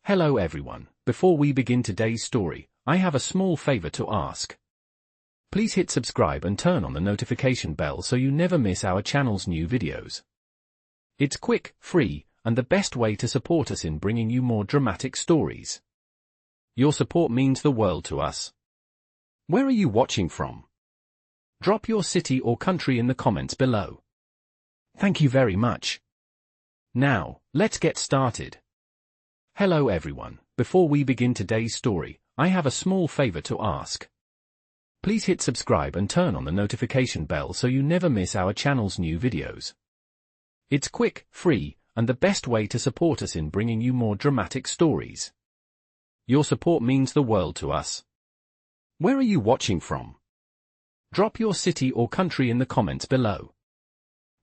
Hello everyone, before we begin today's story, I have a small favor to ask. Please hit subscribe and turn on the notification bell so you never miss our channel's new videos. It's quick, free, and the best way to support us in bringing you more dramatic stories. Your support means the world to us. Where are you watching from? Drop your city or country in the comments below. Thank you very much. Now, let's get started. Hello everyone, before we begin today's story, I have a small favor to ask. Please hit subscribe and turn on the notification bell so you never miss our channel's new videos. It's quick, free, and the best way to support us in bringing you more dramatic stories. Your support means the world to us. Where are you watching from? Drop your city or country in the comments below.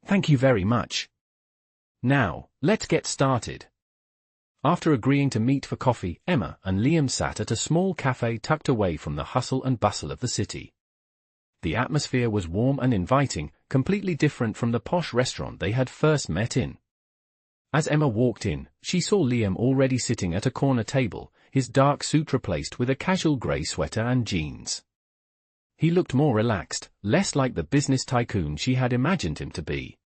Thank you very much. Now, let's get started. After agreeing to meet for coffee, Emma and Liam sat at a small cafe tucked away from the hustle and bustle of the city. The atmosphere was warm and inviting, completely different from the posh restaurant they had first met in. As Emma walked in, she saw Liam already sitting at a corner table, his dark suit replaced with a casual grey sweater and jeans. He looked more relaxed, less like the business tycoon she had imagined him to be.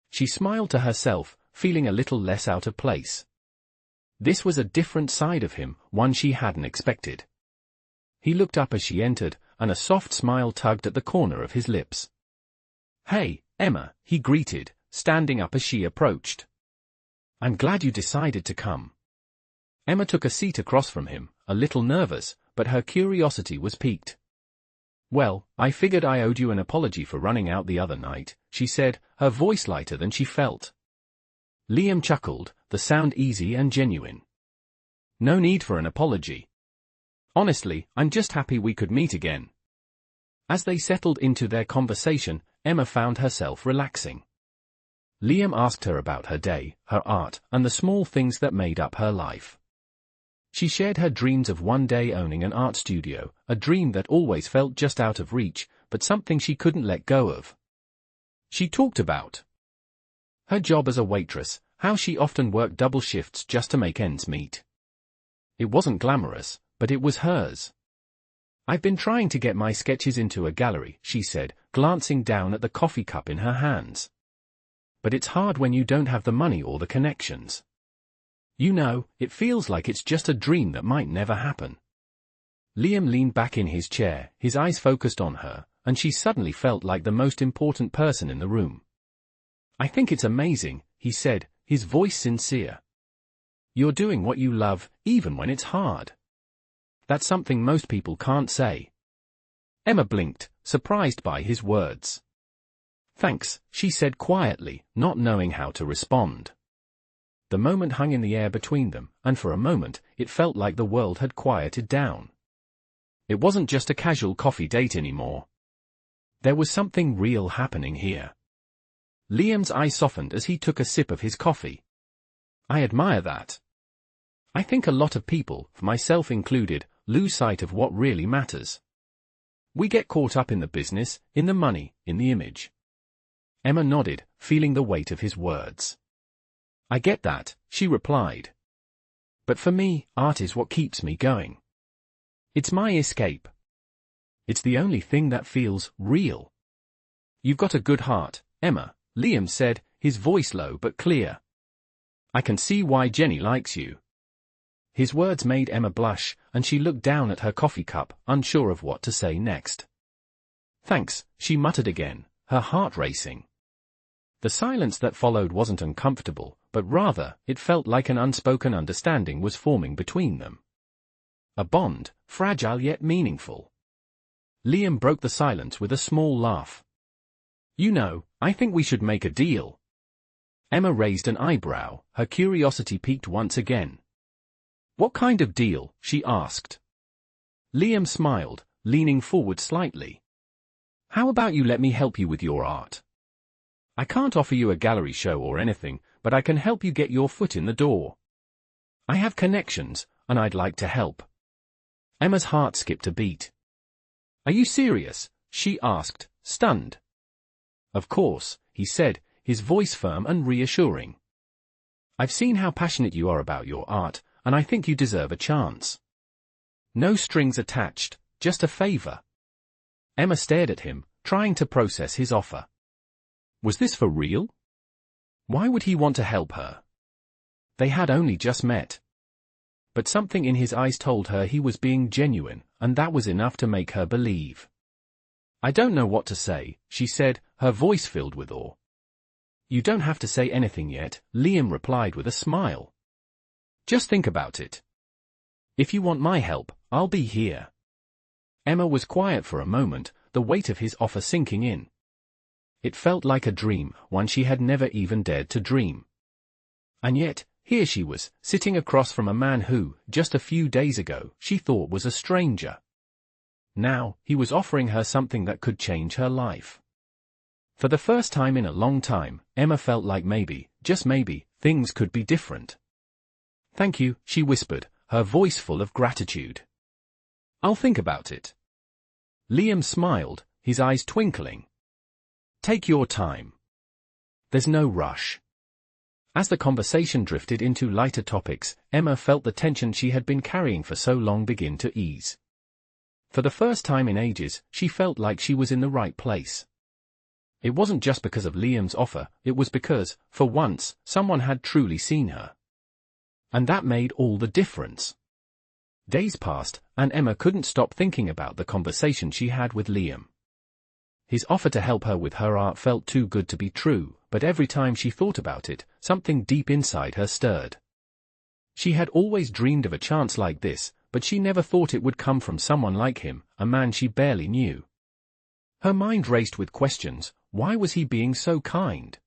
She smiled to herself, feeling a little less out of place. This was a different side of him, one she hadn't expected. He looked up as she entered, and a soft smile tugged at the corner of his lips. "Hey, Emma," he greeted, standing up as she approached. "I'm glad you decided to come." Emma took a seat across from him, a little nervous, but her curiosity was piqued. "Well, I figured I owed you an apology for running out the other night," she said, her voice lighter than she felt. Liam chuckled, the sound easy and genuine. "No need for an apology. Honestly, I'm just happy we could meet again." As they settled into their conversation, Emma found herself relaxing. Liam asked her about her day, her art, and the small things that made up her life. She shared her dreams of one day owning an art studio, a dream that always felt just out of reach, but something she couldn't let go of. She talked about her job as a waitress, how she often worked double shifts just to make ends meet. It wasn't glamorous, but it was hers. "I've been trying to get my sketches into a gallery," she said, glancing down at the coffee cup in her hands. "But it's hard when you don't have the money or the connections. You know, it feels like it's just a dream that might never happen." Liam leaned back in his chair, his eyes focused on her, and she suddenly felt like the most important person in the room. "I think it's amazing," he said, his voice sincere. "You're doing what you love, even when it's hard. That's something most people can't say." Emma blinked, surprised by his words. "Thanks," she said quietly, not knowing how to respond. The moment hung in the air between them, and for a moment, it felt like the world had quieted down. It wasn't just a casual coffee date anymore. There was something real happening here. Liam's eyes softened as he took a sip of his coffee. "I admire that. I think a lot of people, myself included, lose sight of what really matters. We get caught up in the business, in the money, in the image." Emma nodded, feeling the weight of his words. "I get that," she replied. "But for me, art is what keeps me going. It's my escape. It's the only thing that feels real." "You've got a good heart, Emma," Liam said, his voice low but clear. "I can see why Jenny likes you." His words made Emma blush, and she looked down at her coffee cup, unsure of what to say next. "Thanks," she muttered again, her heart racing. The silence that followed wasn't uncomfortable, but rather, it felt like an unspoken understanding was forming between them. A bond, fragile yet meaningful. Liam broke the silence with a small laugh. "You know, I think we should make a deal." Emma raised an eyebrow, her curiosity piqued once again. "What kind of deal?" she asked. Liam smiled, leaning forward slightly. "How about you let me help you with your art? I can't offer you a gallery show or anything, but I can help you get your foot in the door. I have connections, and I'd like to help." Emma's heart skipped a beat. "Are you serious?" she asked, stunned. "Of course," he said, his voice firm and reassuring. "I've seen how passionate you are about your art, and I think you deserve a chance. No strings attached, just a favor. Emma stared at him, trying to process his offer. Was this for real? Why would he want to help her? They had only just met. But something in his eyes told her he was being genuine, and that was enough to make her believe. I don't know what to say, she said, her voice filled with awe. You don't have to say anything yet, Liam replied with a smile. Just think about it. If you want my help, I'll be here. Emma was quiet for a moment, the weight of his offer sinking in. It felt like a dream, one she had never even dared to dream. And yet, here she was, sitting across from a man who, just a few days ago, she thought was a stranger. Now, he was offering her something that could change her life. For the first time in a long time, Emma felt like maybe, just maybe, things could be different. Thank you, she whispered, her voice full of gratitude. I'll think about it. Liam smiled, his eyes twinkling. Take your time. There's no rush. As the conversation drifted into lighter topics, Emma felt the tension she had been carrying for so long begin to ease. For the first time in ages, she felt like she was in the right place. It wasn't just because of Liam's offer, it was because, for once, someone had truly seen her. And that made all the difference. Days passed, and Emma couldn't stop thinking about the conversation she had with Liam. His offer to help her with her art felt too good to be true, but every time she thought about it, something deep inside her stirred. She had always dreamed of a chance like this, but she never thought it would come from someone like him, a man she barely knew. Her mind raced with questions. Why was he being so kind?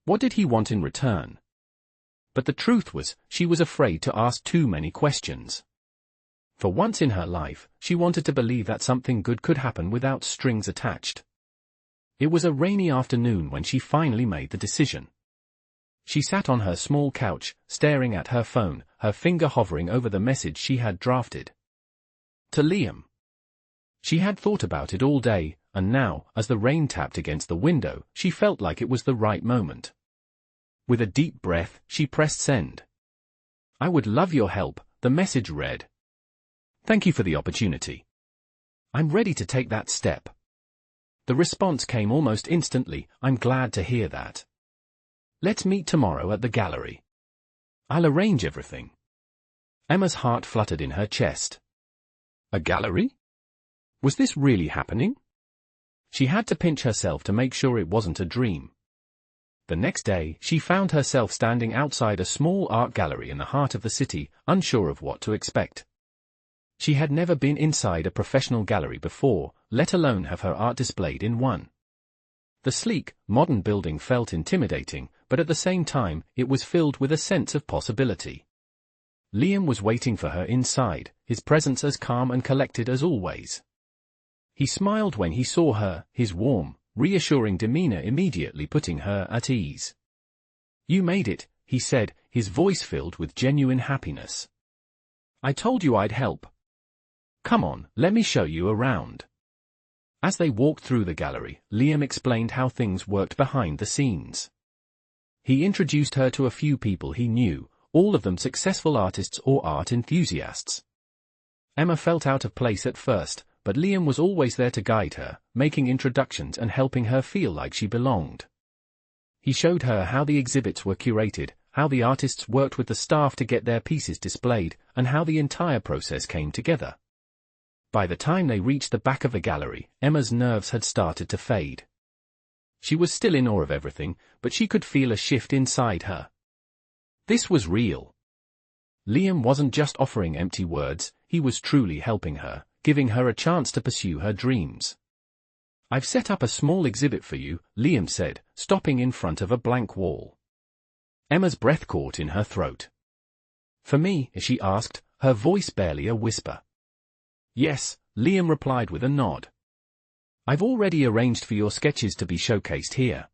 What did he want in return? But the truth was, she was afraid to ask too many questions. For once in her life, she wanted to believe that something good could happen without strings attached. It was a rainy afternoon when she finally made the decision. She sat on her small couch, staring at her phone, her finger hovering over the message she had drafted. To Liam. She had thought about it all day, and now, as the rain tapped against the window, she felt like it was the right moment. With a deep breath, she pressed send. I would love your help, the message read. Thank you for the opportunity. I'm ready to take that step. The response came almost instantly. I'm glad to hear that. Let's meet tomorrow at the gallery. I'll arrange everything. Emma's heart fluttered in her chest. A gallery? Was this really happening? She had to pinch herself to make sure it wasn't a dream. The next day, she found herself standing outside a small art gallery in the heart of the city, unsure of what to expect. She had never been inside a professional gallery before, let alone have her art displayed in one. The sleek, modern building felt intimidating, but at the same time, it was filled with a sense of possibility. Liam was waiting for her inside, his presence as calm and collected as always. He smiled when he saw her, his warm, reassuring demeanor immediately putting her at ease. You made it, he said, his voice filled with genuine happiness. I told you I'd help. Come on, let me show you around. As they walked through the gallery, Liam explained how things worked behind the scenes. He introduced her to a few people he knew, all of them successful artists or art enthusiasts. Emma felt out of place at first, but Liam was always there to guide her, making introductions and helping her feel like she belonged. He showed her how the exhibits were curated, how the artists worked with the staff to get their pieces displayed, and how the entire process came together. By the time they reached the back of the gallery, Emma's nerves had started to fade. She was still in awe of everything, but she could feel a shift inside her. This was real. Liam wasn't just offering empty words, he was truly helping her, giving her a chance to pursue her dreams. I've set up a small exhibit for you, Liam said, stopping in front of a blank wall. Emma's breath caught in her throat. For me, she asked, her voice barely a whisper. Yes, Liam replied with a nod. I've already arranged for your sketches to be showcased here.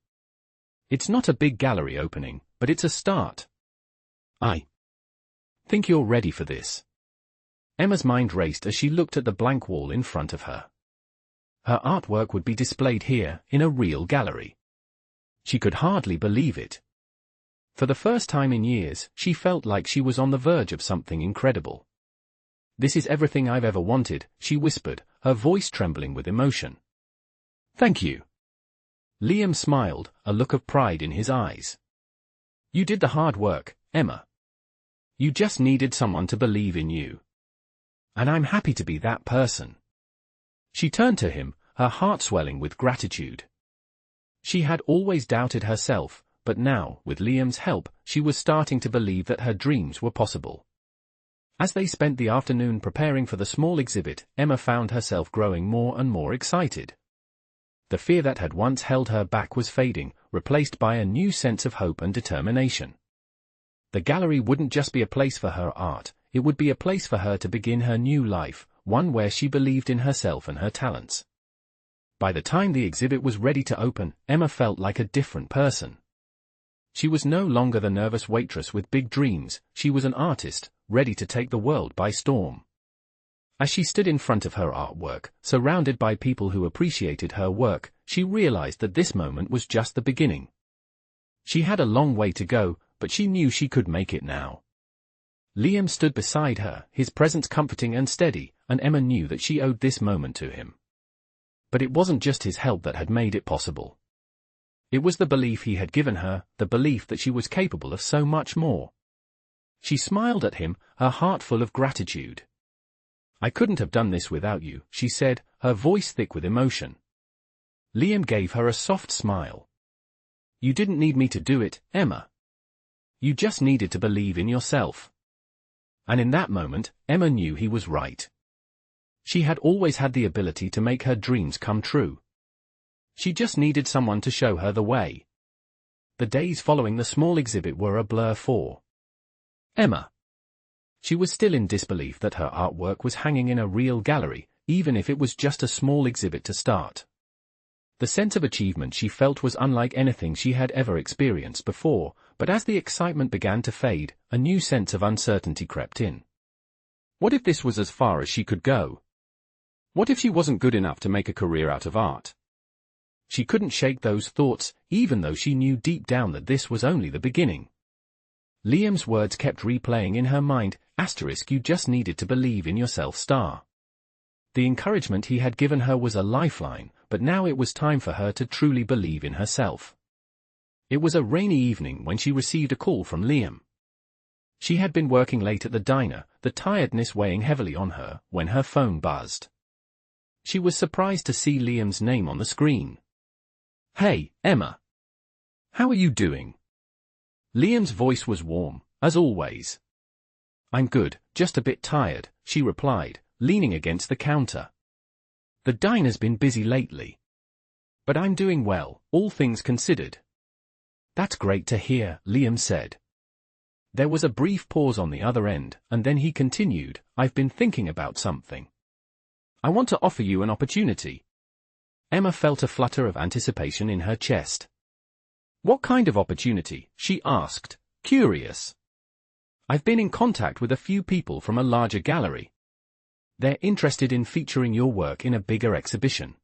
It's not a big gallery opening, but it's a start. I think you're ready for this. Emma's mind raced as she looked at the blank wall in front of her. Her artwork would be displayed here, in a real gallery. She could hardly believe it. For the first time in years, she felt like she was on the verge of something incredible. "This is everything I've ever wanted," she whispered, her voice trembling with emotion. "Thank you." Liam smiled, a look of pride in his eyes. "You did the hard work, Emma. You just needed someone to believe in you. And I'm happy to be that person." She turned to him, her heart swelling with gratitude. She had always doubted herself, but now, with Liam's help, she was starting to believe that her dreams were possible. As they spent the afternoon preparing for the small exhibit, Emma found herself growing more and more excited. The fear that had once held her back was fading, replaced by a new sense of hope and determination. The gallery wouldn't just be a place for her art, it would be a place for her to begin her new life, one where she believed in herself and her talents. By the time the exhibit was ready to open, Emma felt like a different person. She was no longer the nervous waitress with big dreams, she was an artist, ready to take the world by storm. As she stood in front of her artwork, surrounded by people who appreciated her work, she realized that this moment was just the beginning. She had a long way to go, but she knew she could make it now. Liam stood beside her, his presence comforting and steady, and Emma knew that she owed this moment to him. But it wasn't just his help that had made it possible. It was the belief he had given her, the belief that she was capable of so much more. She smiled at him, her heart full of gratitude. "I couldn't have done this without you," she said, her voice thick with emotion. Liam gave her a soft smile. "You didn't need me to do it, Emma. You just needed to believe in yourself." And in that moment, Emma knew he was right. She had always had the ability to make her dreams come true. She just needed someone to show her the way. The days following the small exhibit were a blur for Emma. She was still in disbelief that her artwork was hanging in a real gallery, even if it was just a small exhibit to start. The sense of achievement she felt was unlike anything she had ever experienced before, but as the excitement began to fade, a new sense of uncertainty crept in. What if this was as far as she could go? What if she wasn't good enough to make a career out of art? She couldn't shake those thoughts, even though she knew deep down that this was only the beginning. Liam's words kept replaying in her mind, "You just needed to believe in yourself, star." The encouragement he had given her was a lifeline, but now it was time for her to truly believe in herself. It was a rainy evening when she received a call from Liam. She had been working late at the diner, the tiredness weighing heavily on her, when her phone buzzed. She was surprised to see Liam's name on the screen. "Hey, Emma. How are you doing?" Liam's voice was warm, as always. "I'm good, just a bit tired," she replied, leaning against the counter. "The diner's been busy lately. But I'm doing well, all things considered." "That's great to hear," Liam said. There was a brief pause on the other end, and then he continued, "I've been thinking about something. I want to offer you an opportunity." Emma felt a flutter of anticipation in her chest. "What kind of opportunity?" she asked, curious. "I've been in contact with a few people from a larger gallery. They're interested in featuring your work in a bigger exhibition.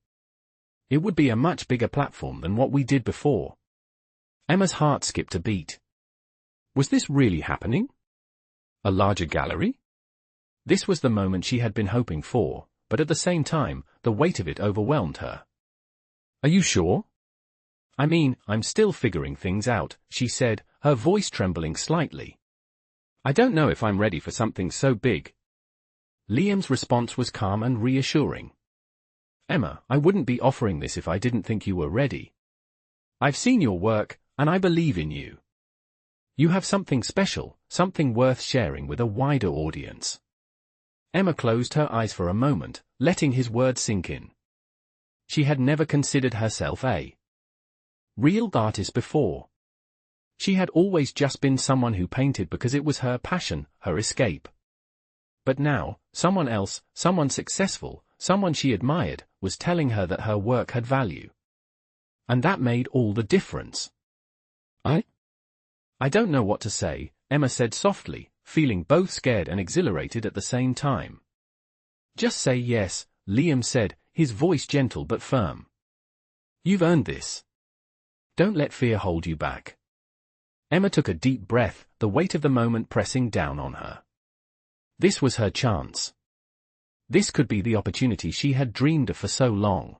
It would be a much bigger platform than what we did before." Emma's heart skipped a beat. Was this really happening? A larger gallery? This was the moment she had been hoping for, but at the same time, the weight of it overwhelmed her. "Are you sure?" "I mean, I'm still figuring things out," she said, her voice trembling slightly. "I don't know if I'm ready for something so big." Liam's response was calm and reassuring. "Emma, I wouldn't be offering this if I didn't think you were ready. I've seen your work, and I believe in you. You have something special, something worth sharing with a wider audience." Emma closed her eyes for a moment, letting his words sink in. She had never considered herself a real artist before. She had always just been someone who painted because it was her passion, her escape. But now, someone else, someone successful, someone she admired, was telling her that her work had value. And that made all the difference. I don't know what to say," Emma said softly, feeling both scared and exhilarated at the same time. "Just say yes," Liam said, his voice gentle but firm. "You've earned this. Don't let fear hold you back." Emma took a deep breath, the weight of the moment pressing down on her. This was her chance. This could be the opportunity she had dreamed of for so long.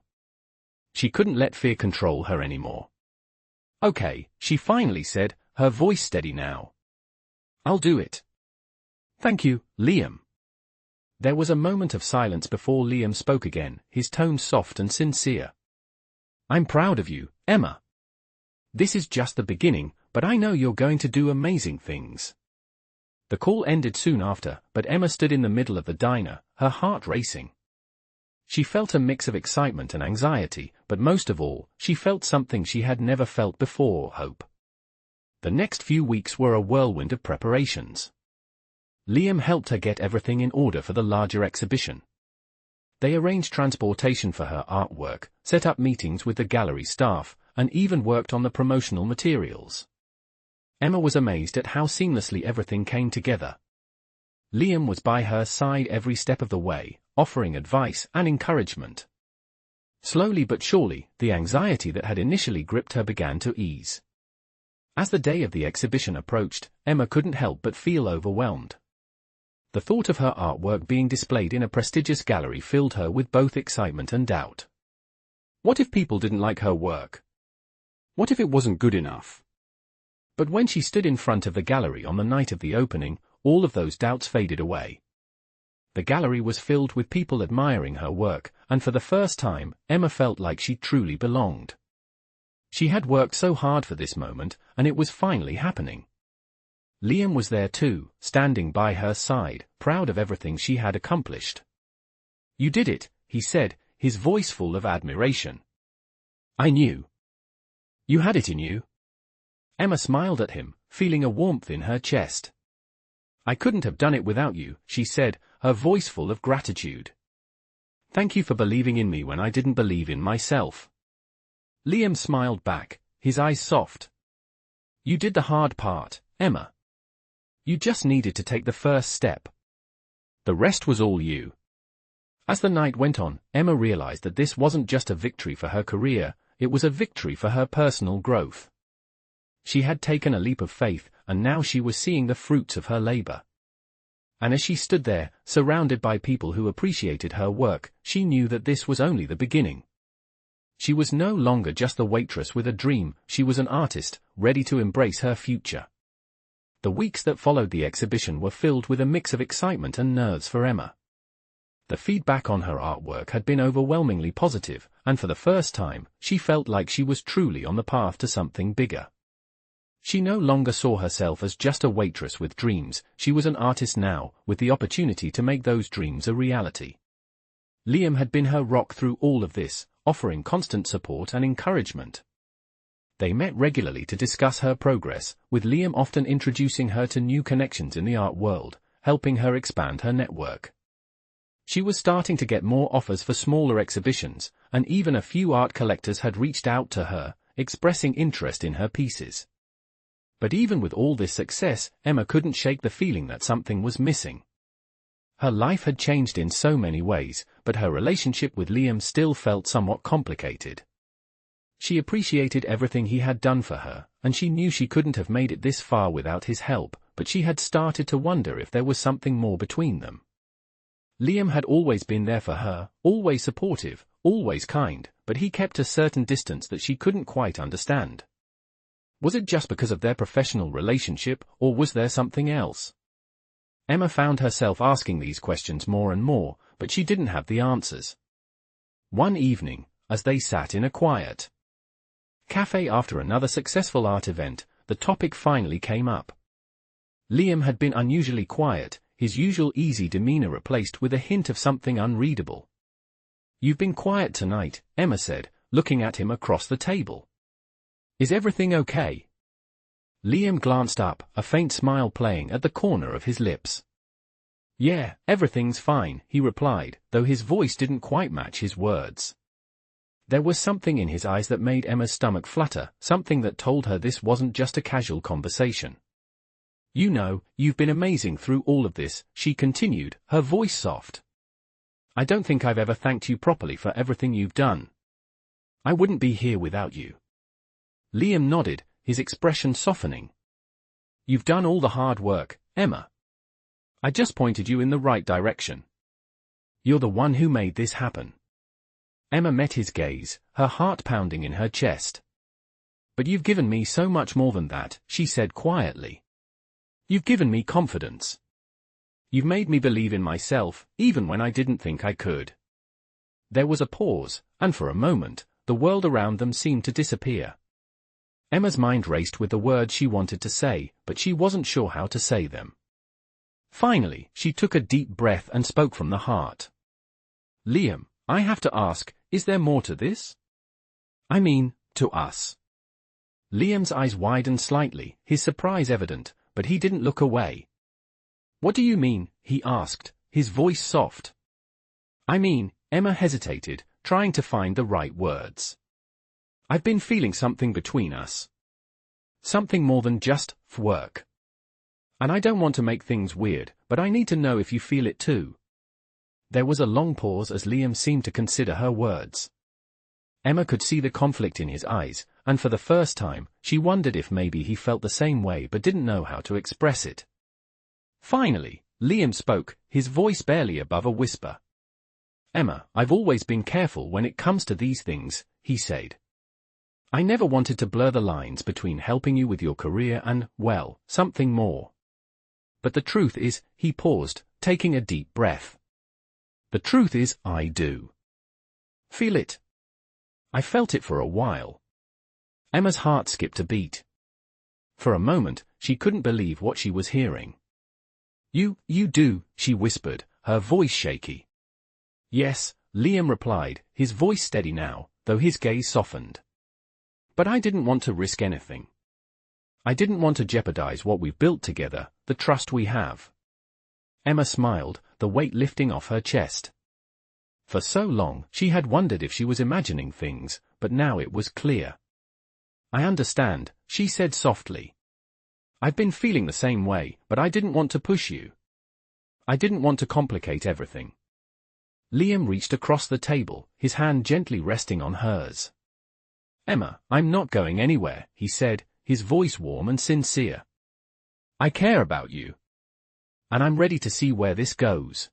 She couldn't let fear control her anymore. "Okay," she finally said, her voice steady now. "I'll do it." "Thank you, Liam." There was a moment of silence before Liam spoke again, his tone soft and sincere. "I'm proud of you, Emma. This is just the beginning, but I know you're going to do amazing things." The call ended soon after, but Emma stood in the middle of the diner, her heart racing. She felt a mix of excitement and anxiety, but most of all, she felt something she had never felt before: hope. The next few weeks were a whirlwind of preparations. Liam helped her get everything in order for the larger exhibition. They arranged transportation for her artwork, set up meetings with the gallery staff, and even worked on the promotional materials. Emma was amazed at how seamlessly everything came together. Liam was by her side every step of the way, offering advice and encouragement. Slowly but surely, the anxiety that had initially gripped her began to ease. As the day of the exhibition approached, Emma couldn't help but feel overwhelmed. The thought of her artwork being displayed in a prestigious gallery filled her with both excitement and doubt. What if people didn't like her work? What if it wasn't good enough? But when she stood in front of the gallery on the night of the opening, all of those doubts faded away. The gallery was filled with people admiring her work, and for the first time, Emma felt like she truly belonged. She had worked so hard for this moment, and it was finally happening. Liam was there too, standing by her side, proud of everything she had accomplished. "You did it," he said, his voice full of admiration. "I knew. You had it in you." Emma smiled at him, feeling a warmth in her chest. "I couldn't have done it without you," she said, her voice full of gratitude. "Thank you for believing in me when I didn't believe in myself." Liam smiled back, his eyes soft. "You did the hard part, Emma. You just needed to take the first step. The rest was all you." As the night went on, Emma realized that this wasn't just a victory for her career, it was a victory for her personal growth. She had taken a leap of faith, and now she was seeing the fruits of her labor. And as she stood there, surrounded by people who appreciated her work, she knew that this was only the beginning. She was no longer just the waitress with a dream, she was an artist, ready to embrace her future. The weeks that followed the exhibition were filled with a mix of excitement and nerves for Emma. The feedback on her artwork had been overwhelmingly positive, and for the first time, she felt like she was truly on the path to something bigger. She no longer saw herself as just a waitress with dreams, she was an artist now, with the opportunity to make those dreams a reality. Liam had been her rock through all of this, offering constant support and encouragement. They met regularly to discuss her progress, with Liam often introducing her to new connections in the art world, helping her expand her network. She was starting to get more offers for smaller exhibitions, and even a few art collectors had reached out to her, expressing interest in her pieces. But even with all this success, Emma couldn't shake the feeling that something was missing. Her life had changed in so many ways, but her relationship with Liam still felt somewhat complicated. She appreciated everything he had done for her, and she knew she couldn't have made it this far without his help, but she had started to wonder if there was something more between them. Liam had always been there for her, always supportive, always kind, but he kept a certain distance that she couldn't quite understand. Was it just because of their professional relationship, or was there something else? Emma found herself asking these questions more and more, but she didn't have the answers. One evening, as they sat in a quiet cafe after another successful art event, the topic finally came up. Liam had been unusually quiet, his usual easy demeanor replaced with a hint of something unreadable. "You've been quiet tonight," Emma said, looking at him across the table. "Is everything okay?" Liam glanced up, a faint smile playing at the corner of his lips. "Yeah, everything's fine," he replied, though his voice didn't quite match his words. There was something in his eyes that made Emma's stomach flutter, something that told her this wasn't just a casual conversation. "You know, you've been amazing through all of this," she continued, her voice soft. "I don't think I've ever thanked you properly for everything you've done. I wouldn't be here without you." Liam nodded, his expression softening. You've done all the hard work, Emma. I just pointed you in the right direction. You're the one who made this happen. Emma met his gaze, her heart pounding in her chest. But you've given me so much more than that, she said quietly. You've given me confidence. You've made me believe in myself, even when I didn't think I could. There was a pause, and for a moment, the world around them seemed to disappear. Emma's mind raced with the words she wanted to say, but she wasn't sure how to say them. Finally, she took a deep breath and spoke from the heart. Liam, I have to ask, is there more to this? I mean, to us. Liam's eyes widened slightly, his surprise evident, but he didn't look away. What do you mean? He asked, his voice soft. I mean, Emma hesitated, trying to find the right words. I've been feeling something between us. Something more than just work. And I don't want to make things weird, but I need to know if you feel it too. There was a long pause as Liam seemed to consider her words. Emma could see the conflict in his eyes, and for the first time, she wondered if maybe he felt the same way but didn't know how to express it. Finally, Liam spoke, his voice barely above a whisper. Emma, I've always been careful when it comes to these things, he said. I never wanted to blur the lines between helping you with your career and, well, something more. But the truth is, he paused, taking a deep breath. The truth is, I do. Feel it. I felt it for a while. Emma's heart skipped a beat. For a moment, she couldn't believe what she was hearing. You do, she whispered, her voice shaky. Yes, Liam replied, his voice steady now, though his gaze softened. But I didn't want to risk anything. I didn't want to jeopardize what we've built together, the trust we have. Emma smiled, the weight lifting off her chest. For so long, she had wondered if she was imagining things, but now it was clear. I understand, she said softly. I've been feeling the same way, but I didn't want to push you. I didn't want to complicate everything. Liam reached across the table, his hand gently resting on hers. Emma, I'm not going anywhere, he said, his voice warm and sincere. I care about you. And I'm ready to see where this goes.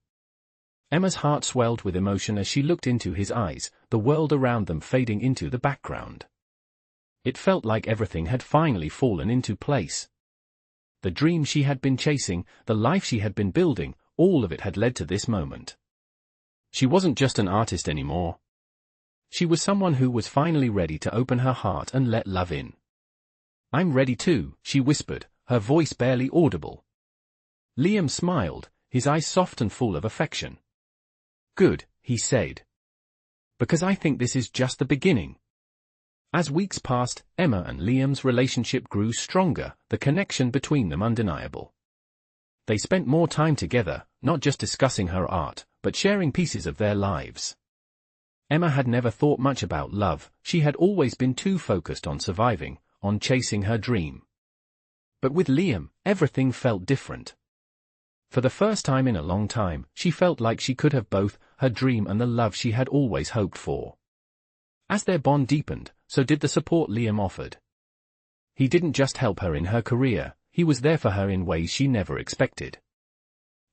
Emma's heart swelled with emotion as she looked into his eyes, the world around them fading into the background. It felt like everything had finally fallen into place. The dream she had been chasing, the life she had been building, all of it had led to this moment. She wasn't just an artist anymore. She was someone who was finally ready to open her heart and let love in. I'm ready too, she whispered, her voice barely audible. Liam smiled, his eyes soft and full of affection. Good, he said. Because I think this is just the beginning. As weeks passed, Emma and Liam's relationship grew stronger, the connection between them undeniable. They spent more time together, not just discussing her art, but sharing pieces of their lives. Emma had never thought much about love, she had always been too focused on surviving, on chasing her dream. But with Liam, everything felt different. For the first time in a long time, she felt like she could have both, her dream and the love she had always hoped for. As their bond deepened, so did the support Liam offered. He didn't just help her in her career, he was there for her in ways she never expected.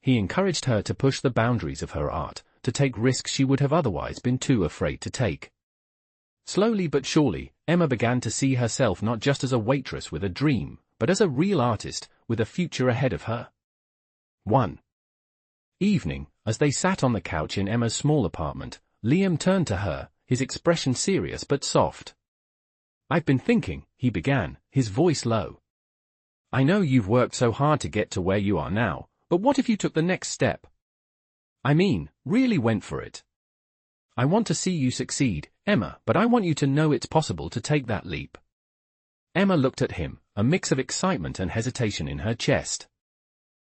He encouraged her to push the boundaries of her art, to take risks she would have otherwise been too afraid to take. Slowly but surely, Emma began to see herself not just as a waitress with a dream, but as a real artist, with a future ahead of her. One evening, as they sat on the couch in Emma's small apartment, Liam turned to her, his expression serious but soft. I've been thinking, he began, his voice low. I know you've worked so hard to get to where you are now, but what if you took the next step? I mean, really went for it. I want to see you succeed, Emma, but I want you to know it's possible to take that leap. Emma looked at him, a mix of excitement and hesitation in her chest.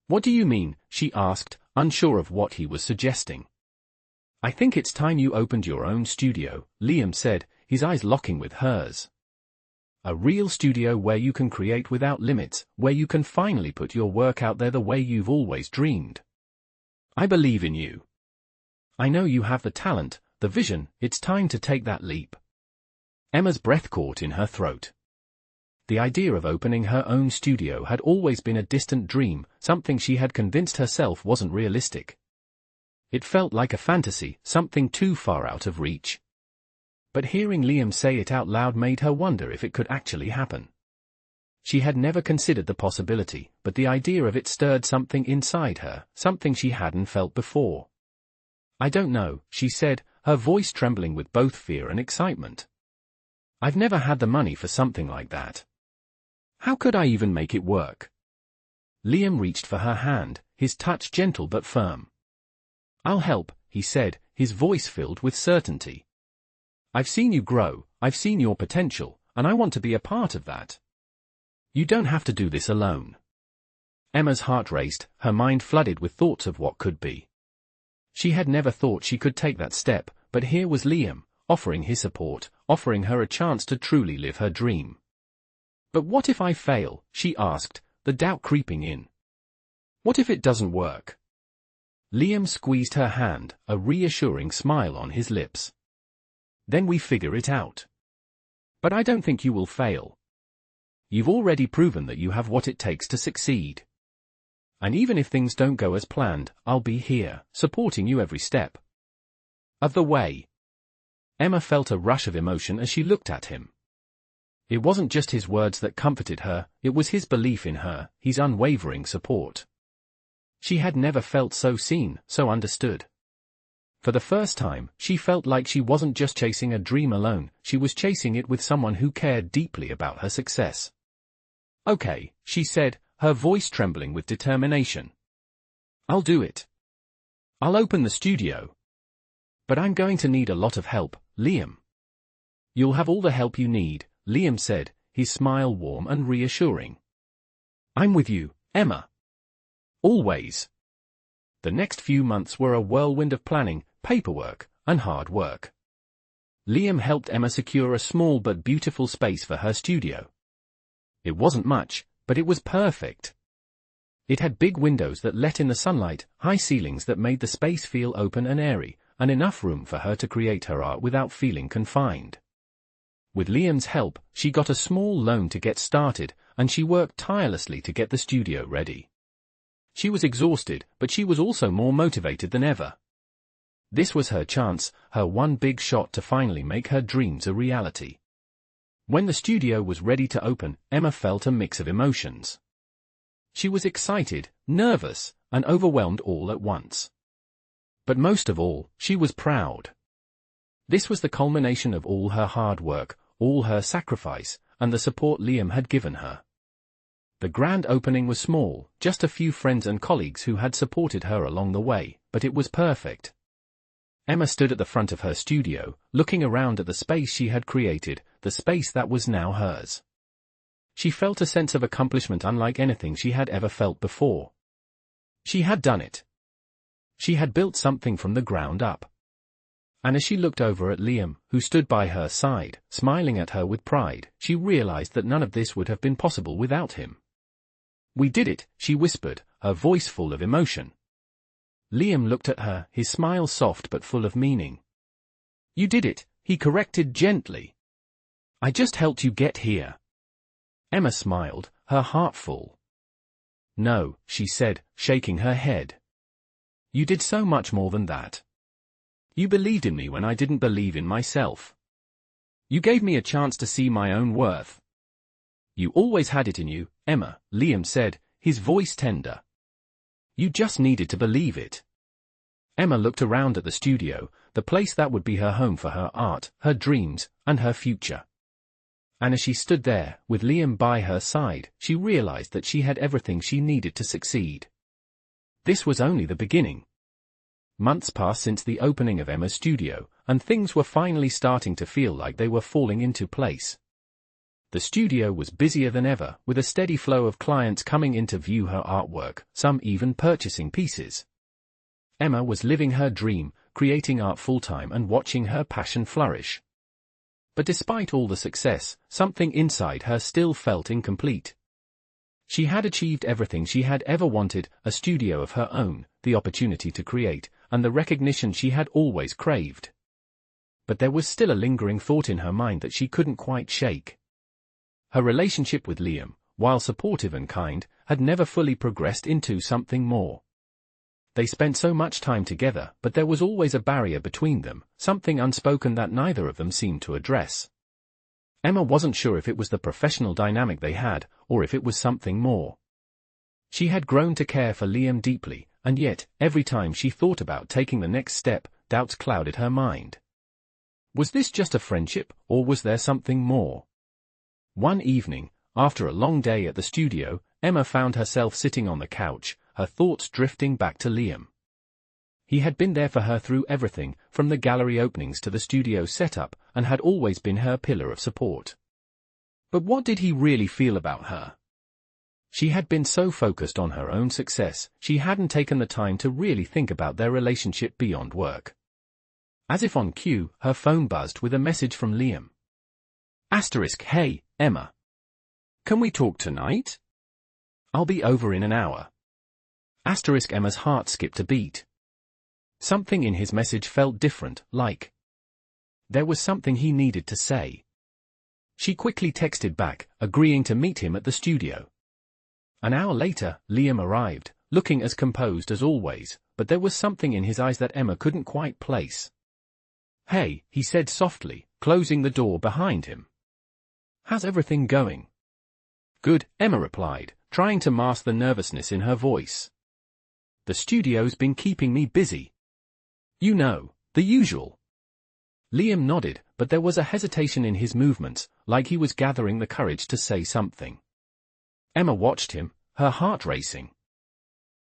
What do you mean? She asked, unsure of what he was suggesting. I think it's time you opened your own studio, Liam said, his eyes locking with hers. A real studio where you can create without limits, where you can finally put your work out there the way you've always dreamed. I believe in you. I know you have the talent, the vision, it's time to take that leap. Emma's breath caught in her throat. The idea of opening her own studio had always been a distant dream, something she had convinced herself wasn't realistic. It felt like a fantasy, something too far out of reach. But hearing Liam say it out loud made her wonder if it could actually happen. She had never considered the possibility, but the idea of it stirred something inside her, something she hadn't felt before. "I don't know," she said, her voice trembling with both fear and excitement. "I've never had the money for something like that. How could I even make it work?" Liam reached for her hand, his touch gentle but firm. "I'll help," he said, his voice filled with certainty. "I've seen you grow, I've seen your potential, and I want to be a part of that. You don't have to do this alone." Emma's heart raced, her mind flooded with thoughts of what could be. She had never thought she could take that step, but here was Liam, offering his support, offering her a chance to truly live her dream. "But what if I fail?" she asked, the doubt creeping in. "What if it doesn't work?" Liam squeezed her hand, a reassuring smile on his lips. "Then we figure it out. But I don't think you will fail. You've already proven that you have what it takes to succeed. And even if things don't go as planned, I'll be here, supporting you every step of the way." Emma felt a rush of emotion as she looked at him. It wasn't just his words that comforted her, it was his belief in her, his unwavering support. She had never felt so seen, so understood. For the first time, she felt like she wasn't just chasing a dream alone, she was chasing it with someone who cared deeply about her success. "Okay," she said, her voice trembling with determination. "I'll do it. I'll open the studio. But I'm going to need a lot of help, Liam." "You'll have all the help you need," Liam said, his smile warm and reassuring. "I'm with you, Emma. Always." The next few months were a whirlwind of planning, paperwork, and hard work. Liam helped Emma secure a small but beautiful space for her studio. It wasn't much, but it was perfect. It had big windows that let in the sunlight, high ceilings that made the space feel open and airy, and enough room for her to create her art without feeling confined. With Liam's help, she got a small loan to get started, and she worked tirelessly to get the studio ready. She was exhausted, but she was also more motivated than ever. This was her chance, her one big shot to finally make her dreams a reality. When the studio was ready to open, Emma felt a mix of emotions. She was excited, nervous, and overwhelmed all at once. But most of all, she was proud. This was the culmination of all her hard work, all her sacrifice, and the support Liam had given her. The grand opening was small, just a few friends and colleagues who had supported her along the way, but it was perfect. Emma stood at the front of her studio, looking around at the space she had created, the space that was now hers. She felt a sense of accomplishment unlike anything she had ever felt before. She had done it. She had built something from the ground up. And as she looked over at Liam, who stood by her side, smiling at her with pride, she realized that none of this would have been possible without him. "We did it," she whispered, her voice full of emotion. Liam looked at her, his smile soft but full of meaning. "You did it," he corrected gently. "I just helped you get here." Emma smiled, her heart full. "No," she said, shaking her head. "You did so much more than that. You believed in me when I didn't believe in myself. You gave me a chance to see my own worth." "You always had it in you, Emma," Liam said, his voice tender. "You just needed to believe it." Emma looked around at the studio, the place that would be her home for her art, her dreams, and her future. And as she stood there, with Liam by her side, she realized that she had everything she needed to succeed. This was only the beginning. Months passed since the opening of Emma's studio, and things were finally starting to feel like they were falling into place. The studio was busier than ever, with a steady flow of clients coming in to view her artwork, some even purchasing pieces. Emma was living her dream, creating art full-time and watching her passion flourish. But despite all the success, something inside her still felt incomplete. She had achieved everything she had ever wanted, a studio of her own, the opportunity to create, and the recognition she had always craved. But there was still a lingering thought in her mind that she couldn't quite shake. Her relationship with Liam, while supportive and kind, had never fully progressed into something more. They spent so much time together, but there was always a barrier between them, something unspoken that neither of them seemed to address. Emma wasn't sure if it was the professional dynamic they had, or if it was something more. She had grown to care for Liam deeply, and yet, every time she thought about taking the next step, doubts clouded her mind. Was this just a friendship, or was there something more? One evening, after a long day at the studio, Emma found herself sitting on the couch, her thoughts drifting back to Liam. He had been there for her through everything, from the gallery openings to the studio setup, and had always been her pillar of support. But what did he really feel about her? She had been so focused on her own success, she hadn't taken the time to really think about their relationship beyond work. As if on cue, her phone buzzed with a message from Liam. *Hey, Emma. Can we talk tonight? I'll be over in an hour. Emma's heart skipped a beat. Something in his message felt different, like there was something he needed to say. She quickly texted back, agreeing to meet him at the studio. An hour later, Liam arrived, looking as composed as always, but there was something in his eyes that Emma couldn't quite place. "Hey," he said softly, closing the door behind him. "How's everything going?" "Good," Emma replied, trying to mask the nervousness in her voice. "The studio's been keeping me busy. You know, the usual." Liam nodded, but there was a hesitation in his movements, like he was gathering the courage to say something. Emma watched him, her heart racing.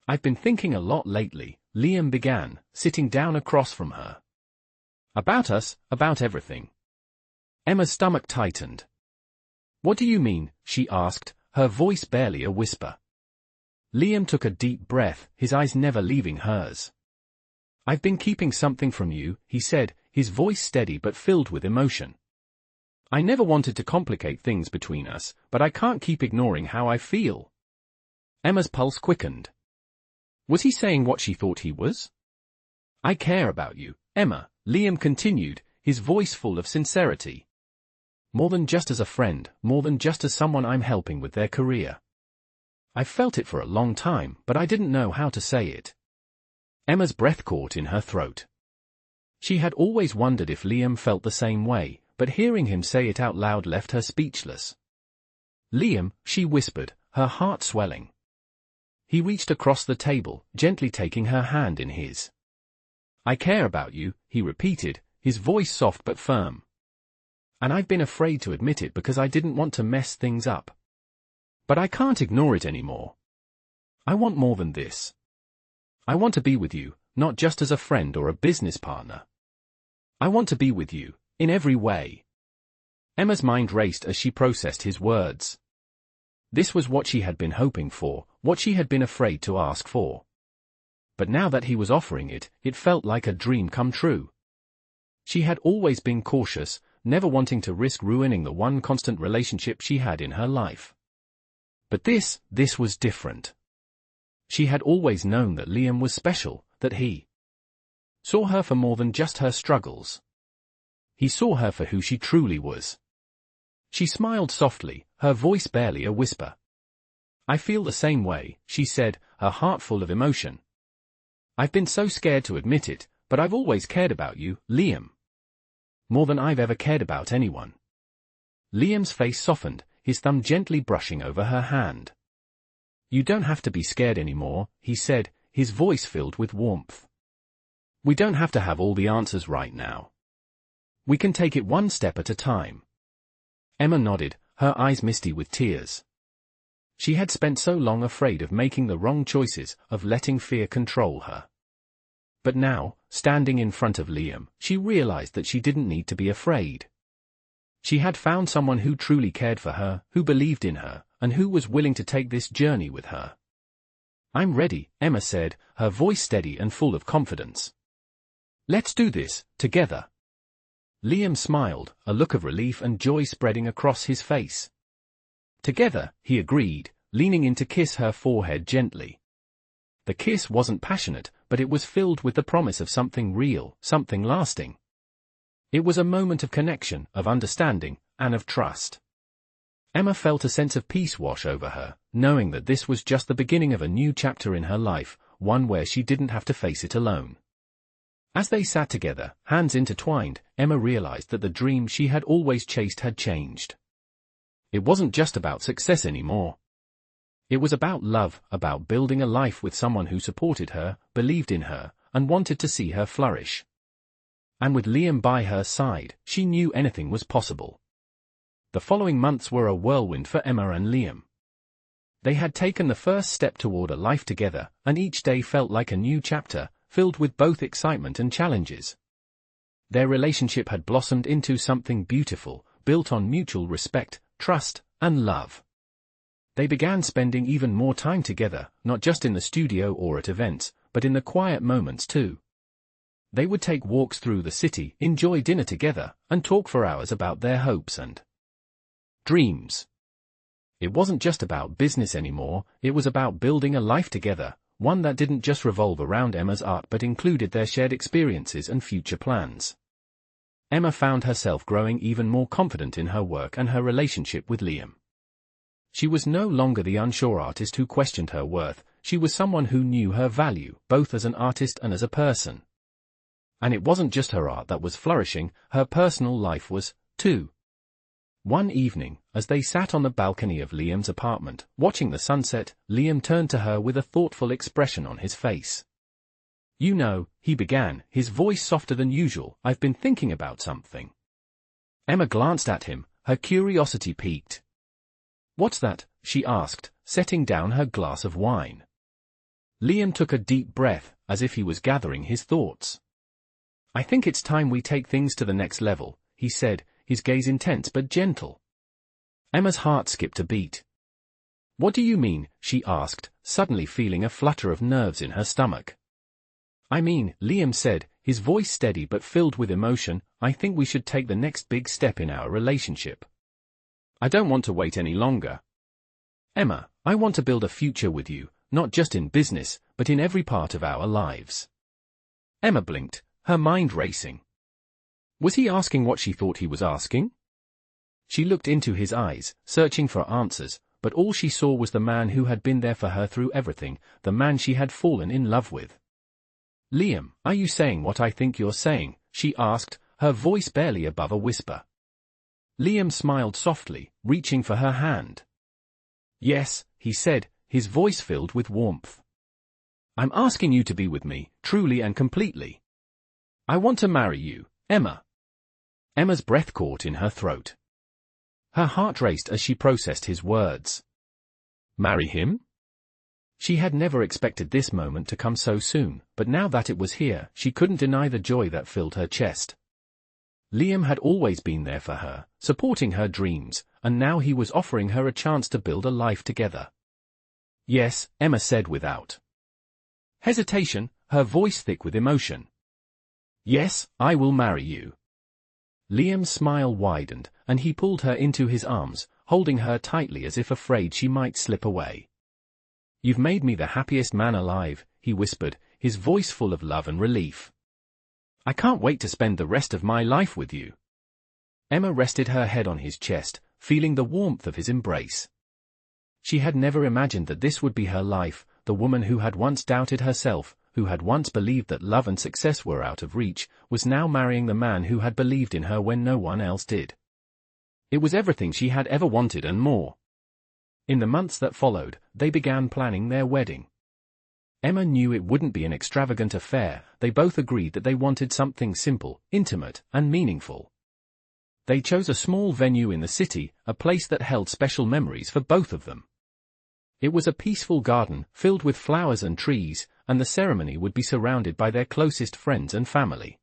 "I've been thinking a lot lately," Liam began, sitting down across from her. "About us, about everything." Emma's stomach tightened. "What do you mean?" she asked, her voice barely a whisper. Liam took a deep breath, his eyes never leaving hers. "I've been keeping something from you," he said, his voice steady but filled with emotion. "I never wanted to complicate things between us, but I can't keep ignoring how I feel." Emma's pulse quickened. Was he saying what she thought he was? "I care about you, Emma," Liam continued, his voice full of sincerity. "More than just as a friend, more than just as someone I'm helping with their career. I've felt it for a long time, but I didn't know how to say it." Emma's breath caught in her throat. She had always wondered if Liam felt the same way, but hearing him say it out loud left her speechless. "Liam," she whispered, her heart swelling. He reached across the table, gently taking her hand in his. "I care about you," he repeated, his voice soft but firm. "And I've been afraid to admit it because I didn't want to mess things up. But I can't ignore it anymore. I want more than this. I want to be with you, not just as a friend or a business partner. I want to be with you, in every way." Emma's mind raced as she processed his words. This was what she had been hoping for, what she had been afraid to ask for. But now that he was offering it, it felt like a dream come true. She had always been cautious, never wanting to risk ruining the one constant relationship she had in her life. But this was different. She had always known that Liam was special, that he saw her for more than just her struggles. He saw her for who she truly was. She smiled softly, her voice barely a whisper. "I feel the same way," she said, her heart full of emotion. "I've been so scared to admit it, but I've always cared about you, Liam. More than I've ever cared about anyone." Liam's face softened, his thumb gently brushing over her hand. "You don't have to be scared anymore," he said, his voice filled with warmth. "We don't have to have all the answers right now. We can take it one step at a time." Emma nodded, her eyes misty with tears. She had spent so long afraid of making the wrong choices, of letting fear control her. But now, standing in front of Liam, she realized that she didn't need to be afraid. She had found someone who truly cared for her, who believed in her, and who was willing to take this journey with her. "I'm ready," Emma said, her voice steady and full of confidence. "Let's do this, together." Liam smiled, a look of relief and joy spreading across his face. "Together," he agreed, leaning in to kiss her forehead gently. The kiss wasn't passionate, but it was filled with the promise of something real, something lasting. It was a moment of connection, of understanding, and of trust. Emma felt a sense of peace wash over her, knowing that this was just the beginning of a new chapter in her life, one where she didn't have to face it alone. As they sat together, hands intertwined, Emma realized that the dream she had always chased had changed. It wasn't just about success anymore. It was about love, about building a life with someone who supported her, believed in her, and wanted to see her flourish. And with Liam by her side, she knew anything was possible. The following months were a whirlwind for Emma and Liam. They had taken the first step toward a life together, and each day felt like a new chapter, filled with both excitement and challenges. Their relationship had blossomed into something beautiful, built on mutual respect, trust, and love. They began spending even more time together, not just in the studio or at events, but in the quiet moments too. They would take walks through the city, enjoy dinner together, and talk for hours about their hopes and dreams. It wasn't just about business anymore, it was about building a life together, one that didn't just revolve around Emma's art but included their shared experiences and future plans. Emma found herself growing even more confident in her work and her relationship with Liam. She was no longer the unsure artist who questioned her worth, she was someone who knew her value, both as an artist and as a person. And it wasn't just her art that was flourishing, her personal life was, too. One evening, as they sat on the balcony of Liam's apartment, watching the sunset, Liam turned to her with a thoughtful expression on his face. "You know," he began, his voice softer than usual, "I've been thinking about something." Emma glanced at him, her curiosity piqued. "What's that?" she asked, setting down her glass of wine. Liam took a deep breath, as if he was gathering his thoughts. "I think it's time we take things to the next level," he said, his gaze intense but gentle. Emma's heart skipped a beat. "What do you mean?" she asked, suddenly feeling a flutter of nerves in her stomach. "I mean," Liam said, his voice steady but filled with emotion, "I think we should take the next big step in our relationship. I don't want to wait any longer. Emma, I want to build a future with you, not just in business, but in every part of our lives." Emma blinked, her mind racing. Was he asking what she thought he was asking? She looked into his eyes, searching for answers, but all she saw was the man who had been there for her through everything, the man she had fallen in love with. "Liam, are you saying what I think you're saying?" she asked, her voice barely above a whisper. Liam smiled softly, reaching for her hand. "Yes," he said, his voice filled with warmth. "I'm asking you to be with me, truly and completely. I want to marry you, Emma." Emma's breath caught in her throat. Her heart raced as she processed his words. Marry him? She had never expected this moment to come so soon, but now that it was here, she couldn't deny the joy that filled her chest. Liam had always been there for her, supporting her dreams, and now he was offering her a chance to build a life together. "Yes," Emma said without hesitation, her voice thick with emotion. "Yes, I will marry you." Liam's smile widened, and he pulled her into his arms, holding her tightly as if afraid she might slip away. "You've made me the happiest man alive," he whispered, his voice full of love and relief. "I can't wait to spend the rest of my life with you." Emma rested her head on his chest, feeling the warmth of his embrace. She had never imagined that this would be her life, the woman who had once doubted herself, who had once believed that love and success were out of reach, was now marrying the man who had believed in her when no one else did. It was everything she had ever wanted and more. In the months that followed, they began planning their wedding. Emma knew it wouldn't be an extravagant affair, they both agreed that they wanted something simple, intimate, and meaningful. They chose a small venue in the city, a place that held special memories for both of them. It was a peaceful garden, filled with flowers and trees, and the ceremony would be surrounded by their closest friends and family.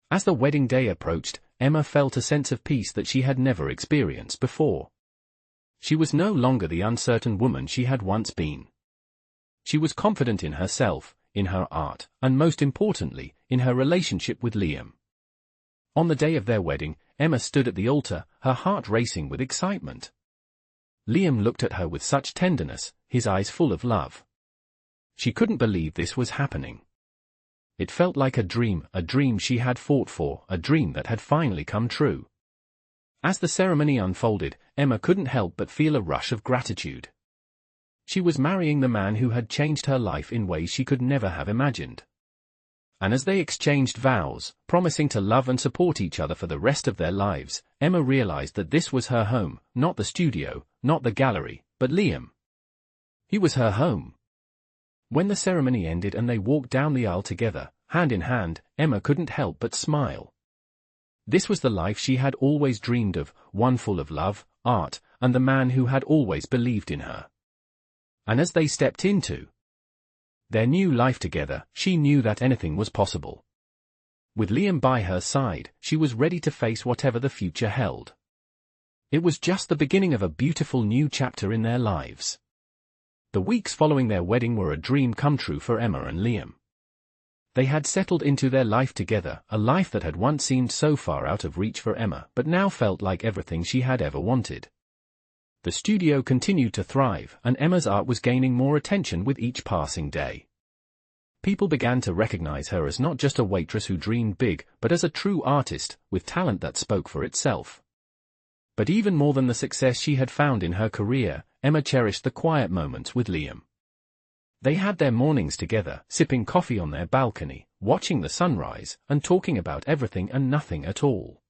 As the wedding day approached, Emma felt a sense of peace that she had never experienced before. She was no longer the uncertain woman she had once been. She was confident in herself, in her art, and most importantly, in her relationship with Liam. On the day of their wedding, Emma stood at the altar, her heart racing with excitement. Liam looked at her with such tenderness, his eyes full of love. She couldn't believe this was happening. It felt like a dream she had fought for, a dream that had finally come true. As the ceremony unfolded, Emma couldn't help but feel a rush of gratitude. She was marrying the man who had changed her life in ways she could never have imagined. And as they exchanged vows, promising to love and support each other for the rest of their lives, Emma realized that this was her home, not the studio, not the gallery, but Liam. He was her home. When the ceremony ended and they walked down the aisle together, hand in hand, Emma couldn't help but smile. This was the life she had always dreamed of, one full of love, art, and the man who had always believed in her. And as they stepped into their new life together, she knew that anything was possible. With Liam by her side, she was ready to face whatever the future held. It was just the beginning of a beautiful new chapter in their lives. The weeks following their wedding were a dream come true for Emma and Liam. They had settled into their life together, a life that had once seemed so far out of reach for Emma but now felt like everything she had ever wanted. The studio continued to thrive, and Emma's art was gaining more attention with each passing day. People began to recognize her as not just a waitress who dreamed big, but as a true artist, with talent that spoke for itself. But even more than the success she had found in her career, Emma cherished the quiet moments with Liam. They had their mornings together, sipping coffee on their balcony, watching the sunrise, and talking about everything and nothing at all.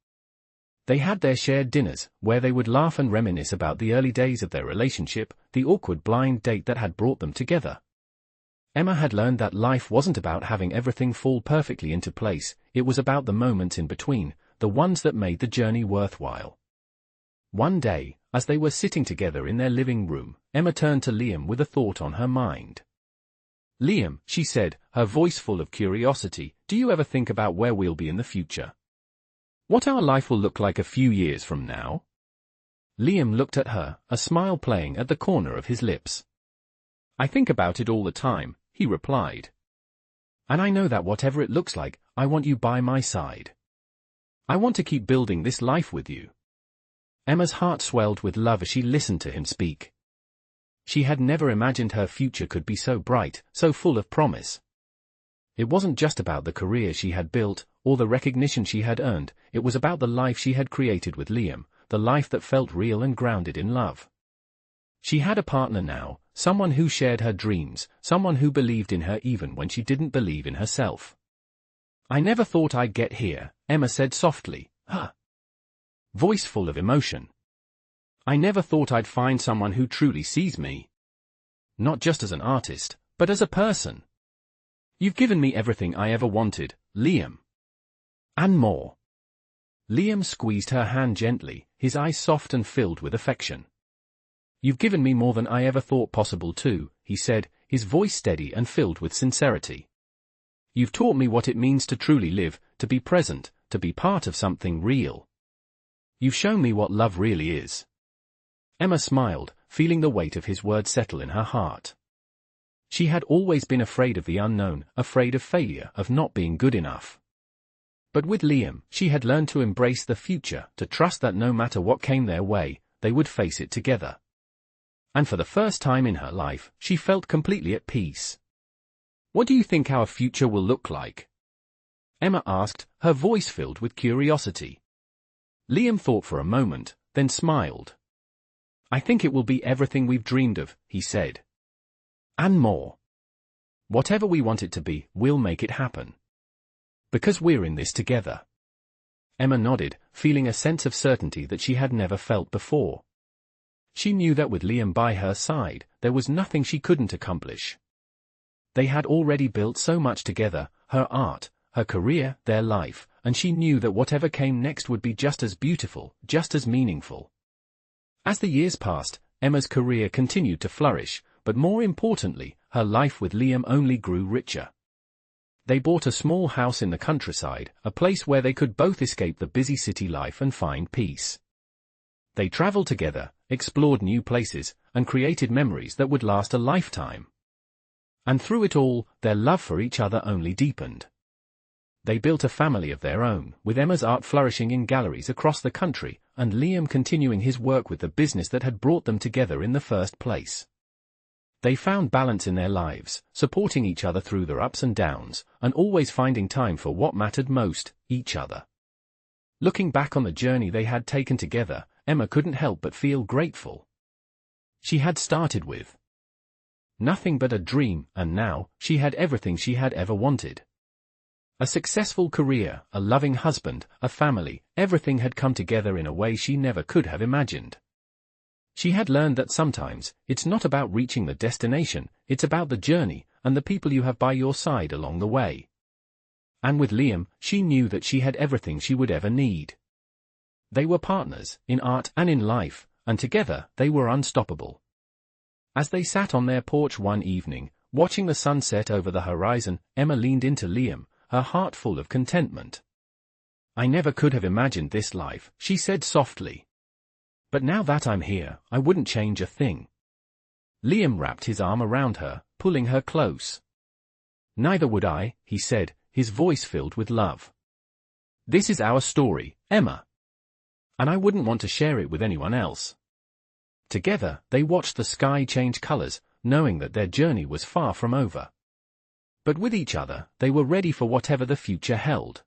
They had their shared dinners, where they would laugh and reminisce about the early days of their relationship, the awkward blind date that had brought them together. Emma had learned that life wasn't about having everything fall perfectly into place, it was about the moments in between, the ones that made the journey worthwhile. One day, as they were sitting together in their living room, Emma turned to Liam with a thought on her mind. "Liam," she said, her voice full of curiosity, "do you ever think about where we'll be in the future? What our life will look like a few years from now?" Liam looked at her, a smile playing at the corner of his lips. "I think about it all the time," he replied. "And I know that whatever it looks like, I want you by my side. I want to keep building this life with you." Emma's heart swelled with love as she listened to him speak. She had never imagined her future could be so bright, so full of promise. It wasn't just about the career she had built, or the recognition she had earned, it was about the life she had created with Liam, the life that felt real and grounded in love. She had a partner now, someone who shared her dreams, someone who believed in her even when she didn't believe in herself. "I never thought I'd get here," Emma said softly, her voice full of emotion. "I never thought I'd find someone who truly sees me. Not just as an artist, but as a person. You've given me everything I ever wanted, Liam. And more." Liam squeezed her hand gently, his eyes soft and filled with affection. "You've given me more than I ever thought possible too," he said, his voice steady and filled with sincerity. "You've taught me what it means to truly live, to be present, to be part of something real. You've shown me what love really is." Emma smiled, feeling the weight of his words settle in her heart. She had always been afraid of the unknown, afraid of failure, of not being good enough. But with Liam, she had learned to embrace the future, to trust that no matter what came their way, they would face it together. And for the first time in her life, she felt completely at peace. "What do you think our future will look like?" Emma asked, her voice filled with curiosity. Liam thought for a moment, then smiled. "I think it will be everything we've dreamed of," he said. "And more. Whatever we want it to be, we'll make it happen. Because we're in this together." Emma nodded, feeling a sense of certainty that she had never felt before. She knew that with Liam by her side, there was nothing she couldn't accomplish. They had already built so much together, her art, her career, their life, and she knew that whatever came next would be just as beautiful, just as meaningful. As the years passed, Emma's career continued to flourish, but more importantly, her life with Liam only grew richer. They bought a small house in the countryside, a place where they could both escape the busy city life and find peace. They traveled together, explored new places, and created memories that would last a lifetime. And through it all, their love for each other only deepened. They built a family of their own, with Emma's art flourishing in galleries across the country, and Liam continuing his work with the business that had brought them together in the first place. They found balance in their lives, supporting each other through their ups and downs, and always finding time for what mattered most, each other. Looking back on the journey they had taken together, Emma couldn't help but feel grateful. She had started with nothing but a dream, and now, she had everything she had ever wanted. A successful career, a loving husband, a family, everything had come together in a way she never could have imagined. She had learned that sometimes, it's not about reaching the destination, it's about the journey, and the people you have by your side along the way. And with Liam, she knew that she had everything she would ever need. They were partners, in art and in life, and together, they were unstoppable. As they sat on their porch one evening, watching the sunset over the horizon, Emma leaned into Liam, her heart full of contentment. "I never could have imagined this life," she said softly. "But now that I'm here, I wouldn't change a thing." Liam wrapped his arm around her, pulling her close. "Neither would I," he said, his voice filled with love. "This is our story, Emma. And I wouldn't want to share it with anyone else." Together, they watched the sky change colors, knowing that their journey was far from over. But with each other, they were ready for whatever the future held.